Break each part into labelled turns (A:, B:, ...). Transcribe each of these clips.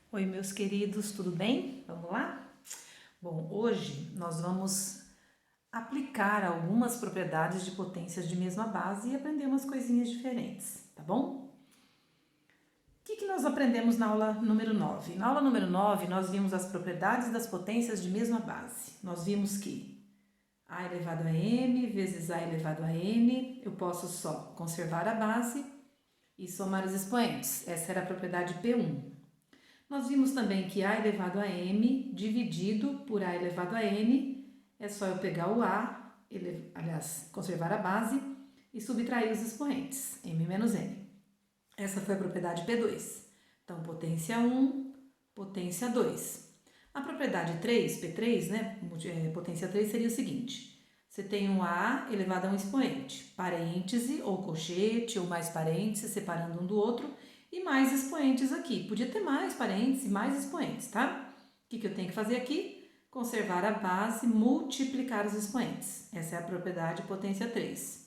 A: Oi, meus queridos, tudo bem? Vamos lá? Bom, hoje nós vamos aplicar algumas propriedades de potências de mesma base e aprender umas coisinhas diferentes, tá bom? O que nós aprendemos na aula número 9? Na aula número 9, nós vimos as propriedades das potências de mesma base. Nós vimos que a elevado a m vezes a elevado a n, eu posso só conservar a base e somar os expoentes. Essa era a propriedade P1. Nós vimos também que a elevado a m dividido por a elevado a n, é só eu pegar o a, conservar a base e subtrair os expoentes, m menos n. Essa foi a propriedade P2. Então, potência 1, potência 2. A propriedade 3, P3, né, potência 3 seria o seguinte: você tem um a elevado a um expoente, parêntese ou colchete ou mais parênteses separando um do outro, e mais expoentes aqui. Podia ter mais parênteses e mais expoentes, tá? O que eu tenho que fazer aqui? Conservar a base, multiplicar os expoentes. Essa é a propriedade potência 3.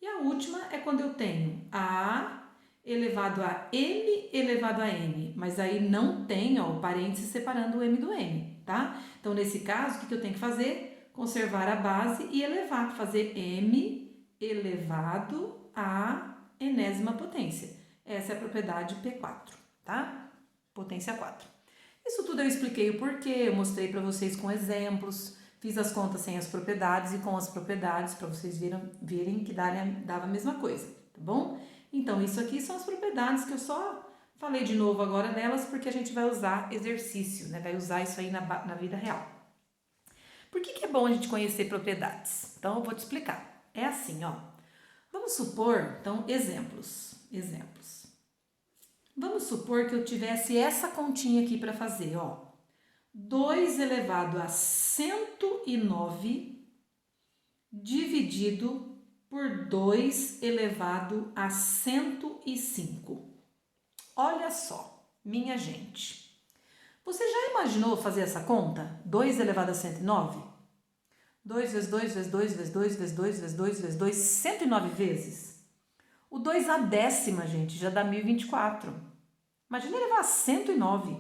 A: E a última é quando eu tenho a elevado a m elevado a n, mas aí não tem o parênteses separando o m do n, tá? Então, nesse caso, o que eu tenho que fazer? Conservar a base e elevar, fazer m elevado a enésima potência. Essa é a propriedade P4, tá? Potência 4. Isso tudo eu expliquei o porquê, eu mostrei para vocês com exemplos, fiz as contas sem as propriedades e com as propriedades para vocês verem que dava a mesma coisa, tá bom? Então, isso aqui são as propriedades que eu só falei de novo agora delas porque a gente vai usar exercício, né? Vai usar isso aí na vida real. Por que é bom a gente conhecer propriedades? Então, eu vou te explicar. É assim, ó. Vamos supor, então, exemplos. Vamos supor que eu tivesse essa continha aqui para fazer, ó. 2 elevado a 109 dividido por 2 elevado a 105. Olha só, minha gente. Você já imaginou fazer essa conta? 2 elevado a 109? 2 vezes 2 vezes 2 vezes 2 vezes 2 vezes 2 vezes 2, 109 vezes. O 2 a décima, gente, já dá 1024. Imagina elevar a 109.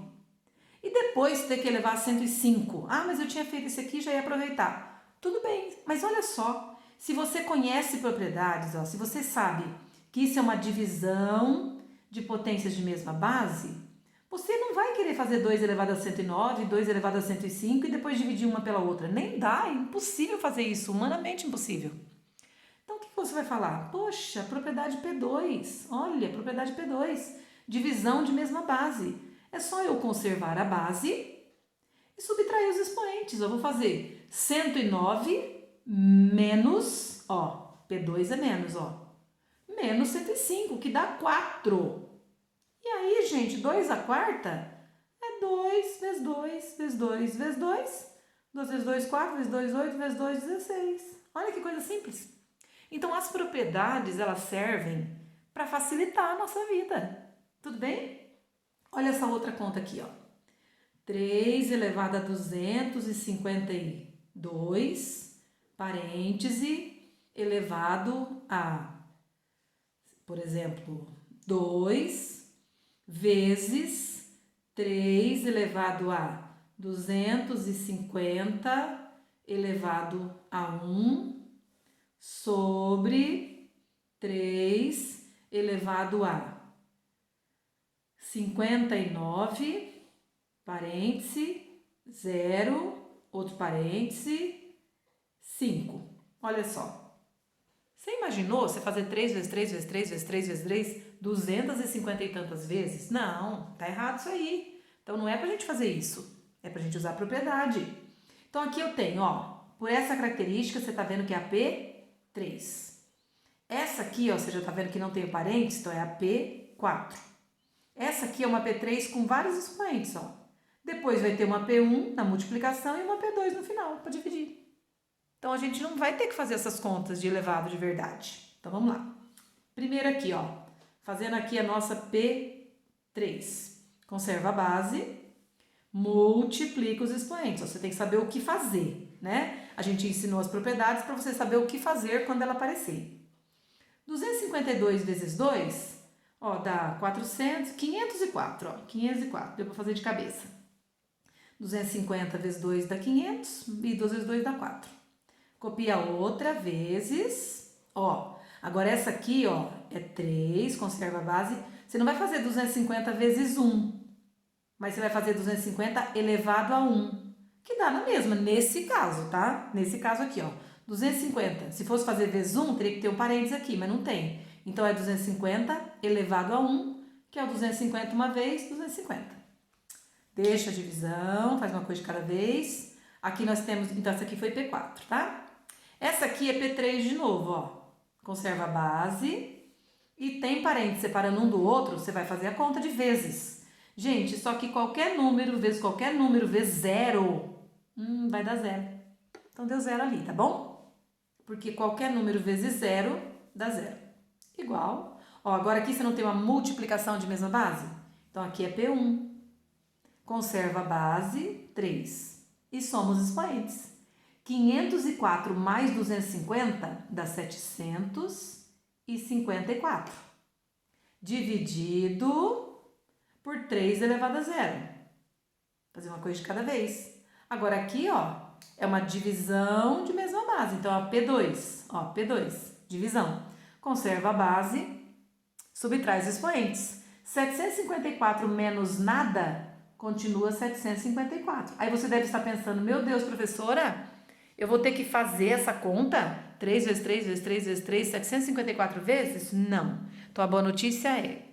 A: E depois ter que elevar a 105. Ah, mas eu tinha feito isso aqui e já ia aproveitar. Tudo bem, mas olha só. Se você conhece propriedades, ó, se você sabe que isso é uma divisão de potências de mesma base, você não vai querer fazer 2 elevado a 109, 2 elevado a 105 e depois dividir uma pela outra. Nem dá, é impossível fazer isso, humanamente impossível. Então, o que você vai falar? Poxa, propriedade P2. Olha, propriedade P2. Divisão de mesma base. É só eu conservar a base e subtrair os expoentes. Eu vou fazer 109 menos, ó, P2 é menos, ó, menos 105, que dá 4. E aí, gente, 2 à quarta é 2 vezes 2 vezes 2 vezes 2. 2 vezes 2, 4, vezes 2, 8, vezes 2, 16. Olha que coisa simples. Então, as propriedades, elas servem para facilitar a nossa vida. Tudo bem? Olha essa outra conta aqui, ó. 3 elevado a 252, parêntese, elevado a, por exemplo, 2 vezes 3 elevado a 250 elevado a 1 sobre 3 elevado a 59, parêntese, 0, outro parêntese, 5. Olha só. Você imaginou você fazer 3 vezes 3 vezes 3 vezes 3 vezes 3, 250 e tantas vezes? Não, tá errado isso aí. Então, não é pra gente fazer isso. É pra gente usar a propriedade. Então, aqui eu tenho, ó, por essa característica, você tá vendo que é a P3. Essa aqui, ó, você já tá vendo que não tem o parênteses, então é a P4. Essa aqui é uma P3 com vários expoentes, ó. Depois vai ter uma P1 na multiplicação e uma P2 no final, para dividir. Então, a gente não vai ter que fazer essas contas de elevado de verdade. Então, vamos lá. Primeiro aqui, ó. Fazendo aqui a nossa P3. Conserva a base, multiplica os expoentes. Ó, você tem que saber o que fazer, né? A gente ensinou as propriedades para você saber o que fazer quando ela aparecer. 252 vezes 2... Ó, dá 504, ó, 504, deu pra fazer de cabeça. 250 vezes 2 dá 500 e 2 vezes 2 dá 4. Copia outra vezes, ó, agora essa aqui, ó, é 3, conserva a base. Você não vai fazer 250 vezes 1, mas você vai fazer 250 elevado a 1, que dá na mesma, nesse caso, tá? Nesse caso aqui, ó, 250, se fosse fazer vezes 1, teria que ter um parênteses aqui, mas não tem. Então, é 250 elevado a 1, que é o 250 uma vez, 250. Deixa a divisão, faz uma coisa de cada vez. Aqui nós temos, então essa aqui foi P4, tá? Essa aqui é P3 de novo, ó. Conserva a base e tem parênteses separando um do outro, você vai fazer a conta de vezes. Gente, só que qualquer número vezes zero, vai dar zero. Então, deu zero ali, tá bom? Porque qualquer número vezes zero dá zero. Igual. Ó, agora aqui você não tem uma multiplicação de mesma base? Então, aqui é P1. Conserva a base, 3. E soma os expoentes. 504 mais 250 dá 754. Dividido por 3 elevado a zero. Fazer uma coisa de cada vez. Agora aqui, ó, é uma divisão de mesma base. Então, ó, P2. Ó, P2. Divisão. Conserva a base, subtrai os expoentes. 754 menos nada continua 754. Aí você deve estar pensando, meu Deus, professora, eu vou ter que fazer essa conta 3 vezes 3 vezes 3 vezes 3, 754 vezes? Não. Então, a boa notícia é,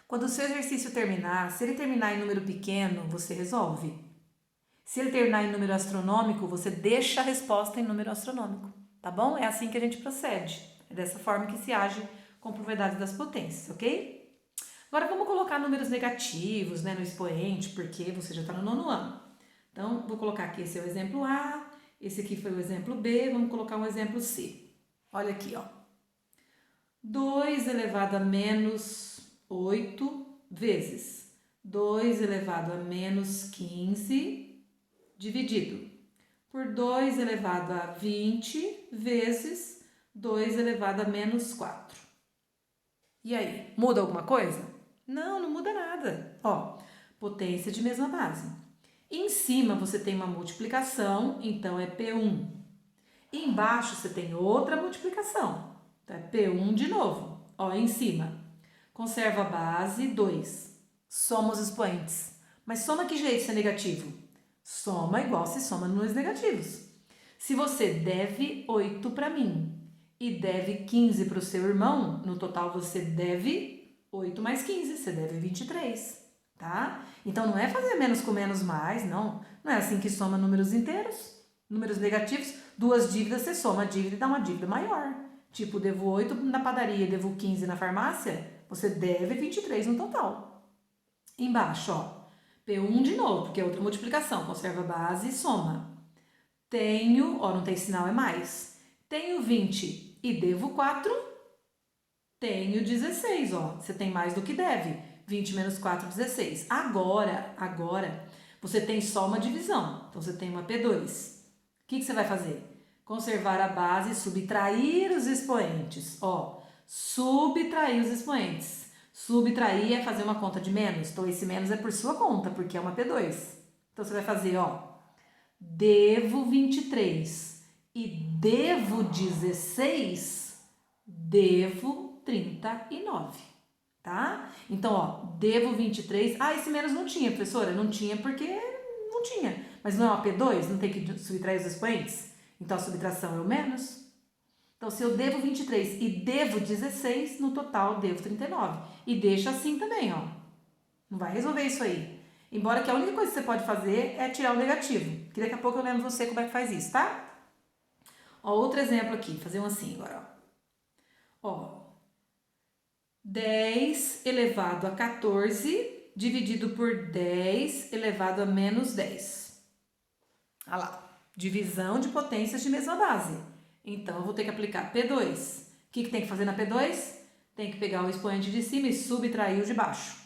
A: quando o seu exercício terminar, se ele terminar em número pequeno, você resolve. Se ele terminar em número astronômico, você deixa a resposta em número astronômico, tá bom? É assim que a gente procede. É dessa forma que se age com propriedades das potências, ok? Agora, vamos colocar números negativos, né, no expoente, porque você já está no 9º ano. Então, vou colocar aqui, esse é o exemplo A, esse aqui foi o exemplo B, vamos colocar um exemplo C. Olha aqui, ó. 2 elevado a menos 8 vezes 2 elevado a menos 15 dividido por 2 elevado a 20 vezes 2 elevado a menos 4. E aí, muda alguma coisa? Não, não muda nada. Ó, potência de mesma base. Em cima você tem uma multiplicação, então é P1. E embaixo você tem outra multiplicação, então é P1 de novo. Ó, em cima. Conserva a base, 2. Soma os expoentes. Mas soma que jeito se é negativo? Soma igual se soma números negativos. Se você deve 8 para mim e deve 15 para o seu irmão, no total você deve 8 mais 15, você deve 23, tá? Então, não é fazer menos com menos mais, não. Não é assim que soma números inteiros, números negativos. 2 dívidas, você soma a dívida e dá uma dívida maior. Tipo, devo 8 na padaria, devo 15 na farmácia, você deve 23 no total. Embaixo, ó, P1 de novo, porque é outra multiplicação, conserva a base e soma. Tenho, ó, não tem sinal, é mais. Tenho 20 e devo 4, tenho 16, ó. Você tem mais do que deve. 20 menos 4, 16. Agora, você tem só uma divisão. Então, você tem uma P2. O que você vai fazer? Conservar a base e subtrair os expoentes. Ó, subtrair os expoentes. Subtrair é fazer uma conta de menos. Então, esse menos é por sua conta, porque é uma P2. Então, você vai fazer, ó, devo 23 e devo 16, devo 39, tá? Então, ó, devo 23. Ah, esse menos não tinha, professora? Não tinha porque não tinha. Mas não é uma P2? Não tem que subtrair os expoentes? Então, a subtração é o menos. Então, se eu devo 23 e devo 16, no total devo 39. E deixa assim também, ó. Não vai resolver isso aí. Embora que a única coisa que você pode fazer é tirar o negativo. Que daqui a pouco eu lembro você como é que faz isso, tá? Ó, outro exemplo aqui. Fazer um assim agora, ó. Ó. 10 elevado a 14 dividido por 10 elevado a menos 10. Olha lá. Divisão de potências de mesma base. Então, eu vou ter que aplicar P2. O que tem que fazer na P2? Tem que pegar o expoente de cima e subtrair o de baixo.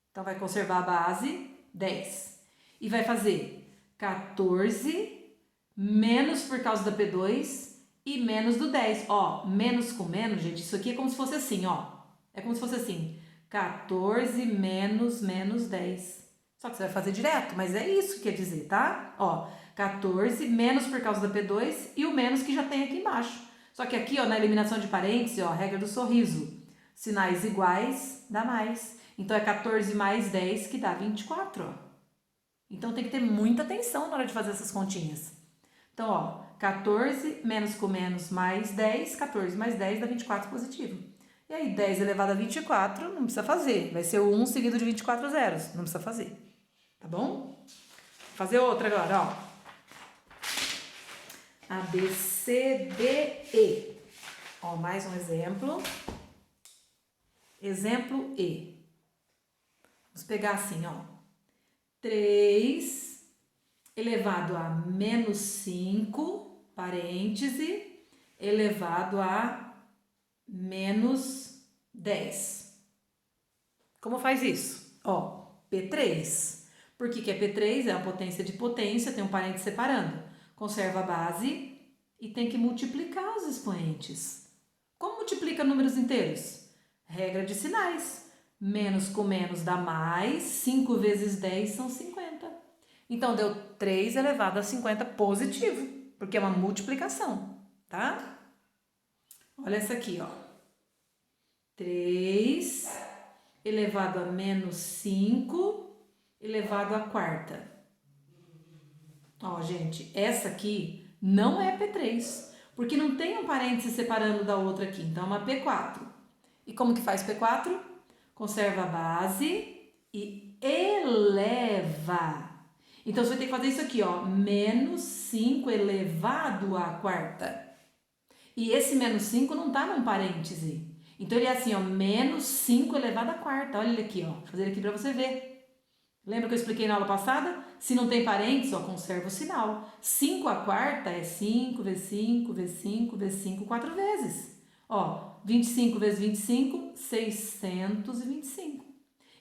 A: Então, vai conservar a base, 10. E vai fazer 14 menos por causa da P2 e menos do 10. Ó, menos com menos, gente, isso aqui é como se fosse assim, ó. É como se fosse assim. 14 menos 10. Só que você vai fazer direto, mas é isso que quer dizer, tá? Ó, 14 menos por causa da P2 e o menos que já tem aqui embaixo. Só que aqui, ó, na eliminação de parênteses, ó, regra do sorriso. Sinais iguais dá mais. Então, é 14 mais 10 que dá 24, ó. Então, tem que ter muita atenção na hora de fazer essas continhas. Então, ó, 14 menos com menos mais 10, 14 mais 10 dá 24 positivo. E aí, 10 elevado a 24, não precisa fazer. Vai ser o 1 seguido de 24 zeros. Não precisa fazer. Tá bom? Vou fazer outra agora, ó. A, B, C, D, E. Ó, mais um exemplo. Exemplo E. Vamos pegar assim, ó. 3 elevado a menos 5, parêntese, elevado a menos 10. Como faz isso? Ó, P3. Por que é P3? É uma potência de potência, tem um parêntese separando. Conserva a base e tem que multiplicar os expoentes. Como multiplica números inteiros? Regra de sinais. Menos com menos dá mais, 5 vezes 10 são 50. Então, deu 3 elevado a 50 positivo, porque é uma multiplicação, tá? Olha essa aqui, ó. 3 elevado a menos 5 elevado à quarta. Ó, gente, essa aqui não é P3, porque não tem um parêntese separando da outra aqui, então é uma P4. E como que faz P4? Conserva a base e eleva. Então, você vai ter que fazer isso aqui, ó, menos 5 elevado à quarta. E esse menos 5 não tá num parêntese. Então, ele é assim, ó, menos 5 elevado à quarta. Olha ele aqui, ó, vou fazer ele aqui para você ver. Lembra que eu expliquei na aula passada? Se não tem parênteses, ó, conserva o sinal. 5 à quarta é 5 vezes 5 vezes 5 vezes 5, 4 vezes. Ó, 25 vezes 25, 625.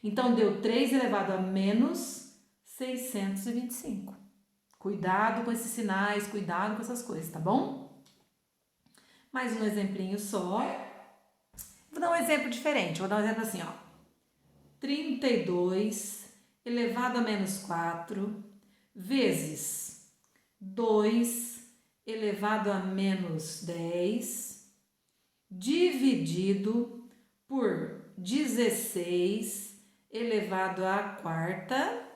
A: Então, deu 3 elevado a menos 625. Cuidado com esses sinais, cuidado com essas coisas, tá bom? Mais um exemplinho só. Vou dar um exemplo diferente, vou dar um exemplo assim, ó. 32 elevado a menos 4 vezes 2 elevado a menos 10 dividido por 16 elevado à quarta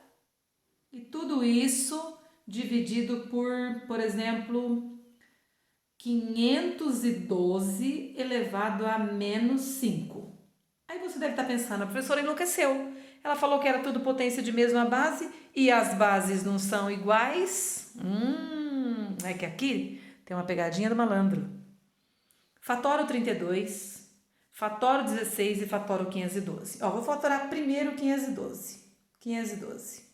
A: e tudo isso dividido por exemplo, 512 elevado a menos 5. Aí você deve estar pensando, a professora enlouqueceu. Ela falou que era tudo potência de mesma base e as bases não são iguais. É que aqui tem uma pegadinha do malandro. Fatora o 32, fatora o 16 e fatora o 512. Ó, vou fatorar primeiro o 512. 512.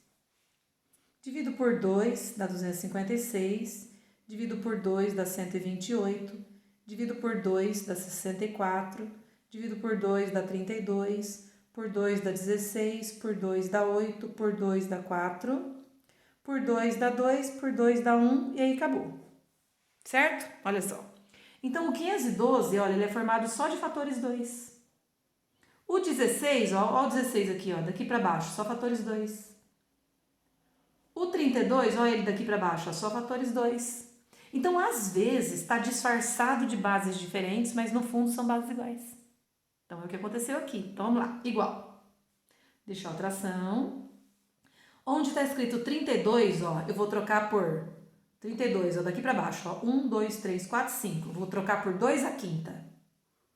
A: Divido por 2 dá 256. Divido por 2 dá 128. Divido por 2 dá 64. Divido por 2 dá 32. Por 2 dá 16, por 2 dá 8, por 2 dá 4, por 2 dá 2, por 2 dá 1 e aí acabou. Certo? Olha só. Então, o 512, olha, ele é formado só de fatores 2. O 16, ó o 16 aqui, ó, daqui para baixo, só fatores 2. O 32, ó ele daqui para baixo, ó, só fatores 2. Então, às vezes, está disfarçado de bases diferentes, mas no fundo são bases iguais. Então, é o que aconteceu aqui. Então, vamos lá. Igual. Deixar a tração. Onde está escrito 32, ó, eu vou trocar por 32, ó, daqui para baixo, ó. 1, 2, 3, 4, 5. Vou trocar por 2 à quinta.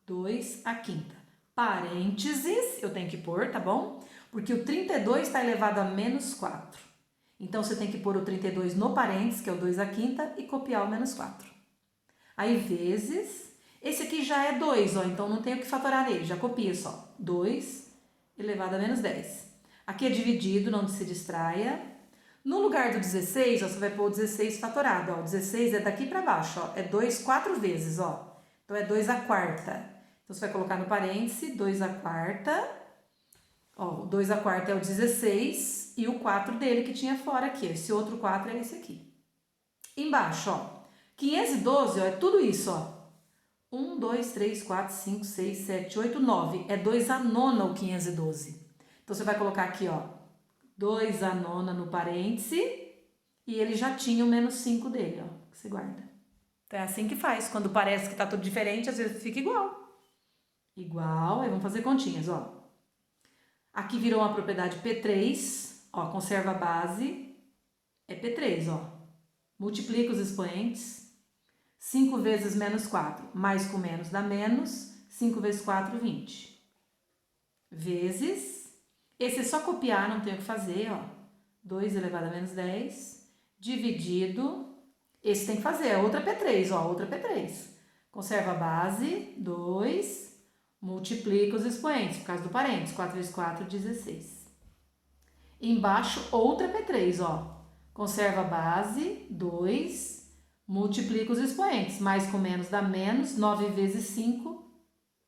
A: 2 à quinta. Parênteses, eu tenho que pôr, tá bom? Porque o 32 está elevado a menos 4. Então, você tem que pôr o 32 no parênteses, que é o 2 à quinta, e copiar o menos 4. Aí, vezes... Esse aqui já é 2, ó, então não tenho que fatorar nele, já copia só. 2 elevado a menos 10. Aqui é dividido, não se distraia. No lugar do 16, ó, você vai pôr o 16 fatorado, ó. O 16 é daqui para baixo, ó. É 2 4 vezes, ó. Então, é 2 à quarta. Então, você vai colocar no parêntese 2 à quarta. Ó, o 2 à quarta é o 16 e o 4 dele que tinha fora aqui. Esse outro 4 é esse aqui. Embaixo, ó. 512, ó, é tudo isso, ó. 1, 2, 3, 4, 5, 6, 7, 8, 9. É 2 a nona o 512. Então, você vai colocar aqui, ó, 2 a nona no parêntese e ele já tinha o menos 5 dele, ó, que você guarda. Então, é assim que faz. Quando parece que tá tudo diferente, às vezes fica igual. Igual, aí vamos fazer continhas, ó. Aqui virou uma propriedade P3, ó, conserva a base, é P3, ó. Multiplica os expoentes, 5 vezes menos 4, mais com menos dá menos, 5 vezes 4, 20. Vezes, esse é só copiar, não tem o que fazer, ó. 2 elevado a menos 10, dividido, esse tem que fazer, é outra P3, ó, outra P3. Conserva a base, 2, multiplica os expoentes, por causa do parênteses, 4 vezes 4, 16. Embaixo, outra P3, ó. Conserva a base, 2, multiplica os expoentes. Mais com menos dá menos, 9 vezes 5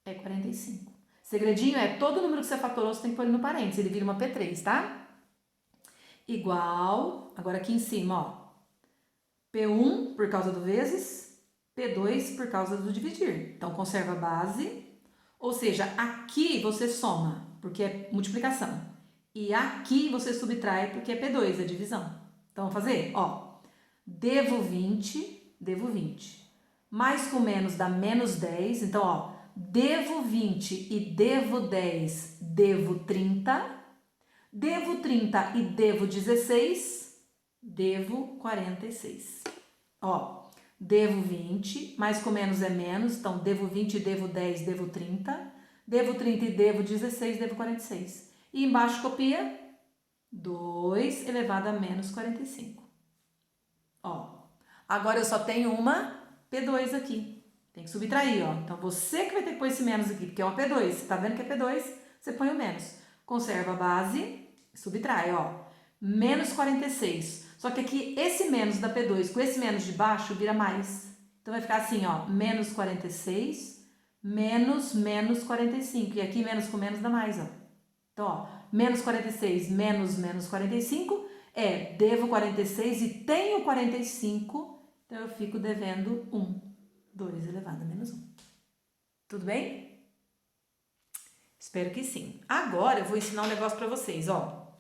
A: é 45. Segredinho é, todo número que você fatorou, você tem que pôr ele no parênteses, ele vira uma P3, tá? Igual, agora aqui em cima, ó. P1 por causa do vezes, P2 por causa do dividir. Então, conserva a base, ou seja, aqui você soma, porque é multiplicação. E aqui você subtrai, porque é P2, é divisão. Então, vamos fazer? Ó, devo 20. Mais com menos dá menos 10. Então, ó, devo 20 e devo 10, devo 30. Devo 30 e devo 16, devo 46. Ó, devo 20, mais com menos é menos, então devo 20, devo 10, devo 30. Devo 30 e devo 16, devo 46. E embaixo copia 2 elevado a menos 45. Ó, agora eu só tenho uma P2 aqui. Tem que subtrair, ó. Então, você que vai ter que pôr esse menos aqui, porque é uma P2. Você tá vendo que é P2, você põe o menos. Conserva a base, subtrai, ó. Menos 46. Só que aqui, esse menos da P2 com esse menos de baixo vira mais. Então, vai ficar assim, ó. Menos 46, menos 45. E aqui, menos com menos dá mais, ó. Então, ó. Menos 46 menos 45 é devo 46 e tenho 45. Então, eu fico devendo 1. 2 elevado a menos 1. Tudo bem? Espero que sim. Agora eu vou ensinar um negócio para vocês, ó.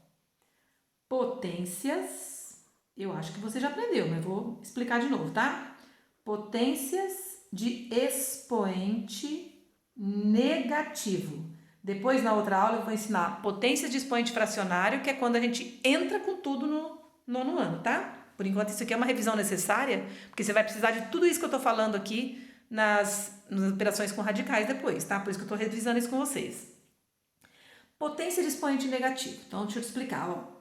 A: Potências. Eu acho que você já aprendeu, mas vou explicar de novo, tá? Potências de expoente negativo. Depois, na outra aula, eu vou ensinar potência de expoente fracionário, que é quando a gente entra com tudo no nono ano, tá? Por enquanto, isso aqui é uma revisão necessária, porque você vai precisar de tudo isso que eu tô falando aqui nas operações com radicais depois, tá? Por isso que eu tô revisando isso com vocês. Potência de expoente negativo. Então, deixa eu te explicar, ó.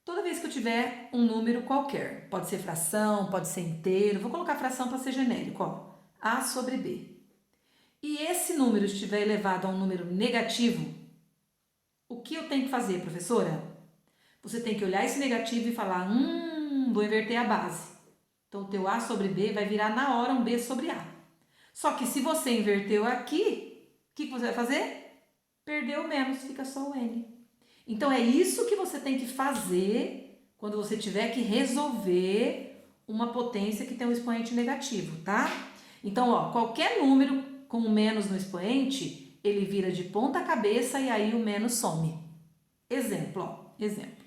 A: Toda vez que eu tiver um número qualquer, pode ser fração, pode ser inteiro, vou colocar fração para ser genérico, ó. A sobre B. E esse número estiver elevado a um número negativo, o que eu tenho que fazer, professora? Você tem que olhar esse negativo e falar, vou inverter a base. Então, o teu A sobre B vai virar na hora um B sobre A. Só que se você inverteu aqui, o que você vai fazer? Perdeu o menos, fica só o N. Então, é isso que você tem que fazer quando você tiver que resolver uma potência que tem um expoente negativo, tá? Então, ó, qualquer número com um menos no expoente, ele vira de ponta cabeça e aí o menos some. Exemplo, ó, exemplo.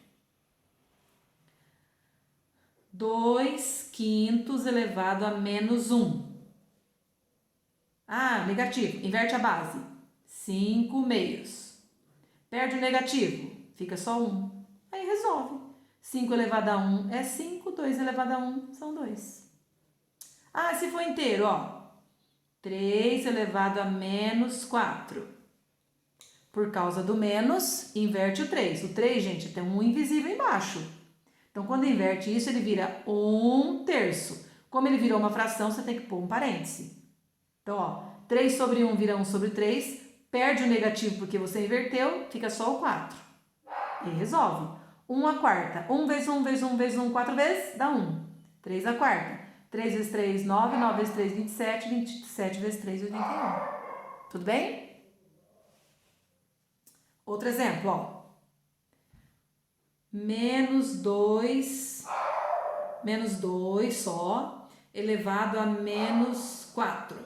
A: 2 quintos elevado a menos 1. Ah, negativo, inverte a base. 5 meios. Perde o negativo, fica só 1. Aí resolve. 5 elevado a 1 é 5, 2 elevado a 1 são 2. Ah, se for inteiro, ó. 3 elevado a menos 4. Por causa do menos, inverte o 3. O 3, gente, tem um invisível embaixo. Então, quando inverte isso, ele vira 1/3. Como ele virou uma fração, você tem que pôr um parêntese. Então, ó, 3 sobre 1 vira 1 sobre 3. Perde o negativo porque você inverteu, fica só o 4. E resolve. 1 a quarta. 1 vezes 1 vezes 1 vezes 1, 4 vezes, dá 1. 3 a quarta. 3 vezes 3, 9. 9 vezes 3, 27. 27 vezes 3, 81. Tudo bem? Outro exemplo, ó. Menos 2 só, elevado a menos 4.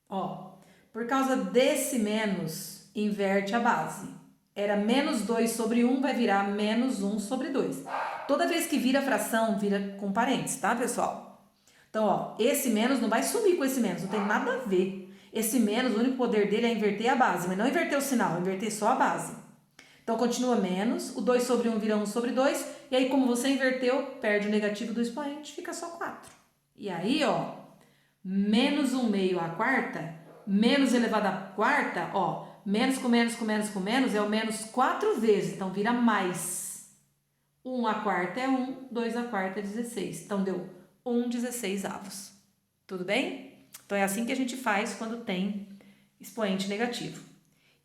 A: Ó, por causa desse menos, inverte a base. Era menos 2 sobre 1, vai virar menos 1 sobre 2. Toda vez que vira fração, vira com parênteses, tá, pessoal? Então, ó, esse menos não vai sumir com esse menos, não tem nada a ver. Esse menos, o único poder dele é inverter a base, mas não inverter o sinal, inverter só a base. Então, continua menos, o 2 sobre 1 vira 1 sobre 2, e aí, como você inverteu, perde o negativo do expoente, fica só 4. E aí, ó, menos 1 meio à quarta, menos elevado à quarta, ó, menos com menos com menos com menos é o menos 4 vezes, então vira mais. 1 à quarta é 1, 2 à quarta é 16, então deu 1/16. Tudo bem? Então é assim que a gente faz quando tem expoente negativo.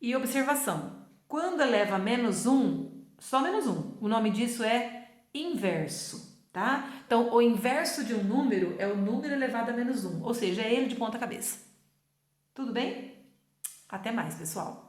A: E observação, quando eleva a menos 1, só menos 1, o nome disso é inverso, tá? Então, o inverso de um número é o número elevado a menos 1, ou seja, é ele de ponta cabeça. Tudo bem? Até mais, pessoal!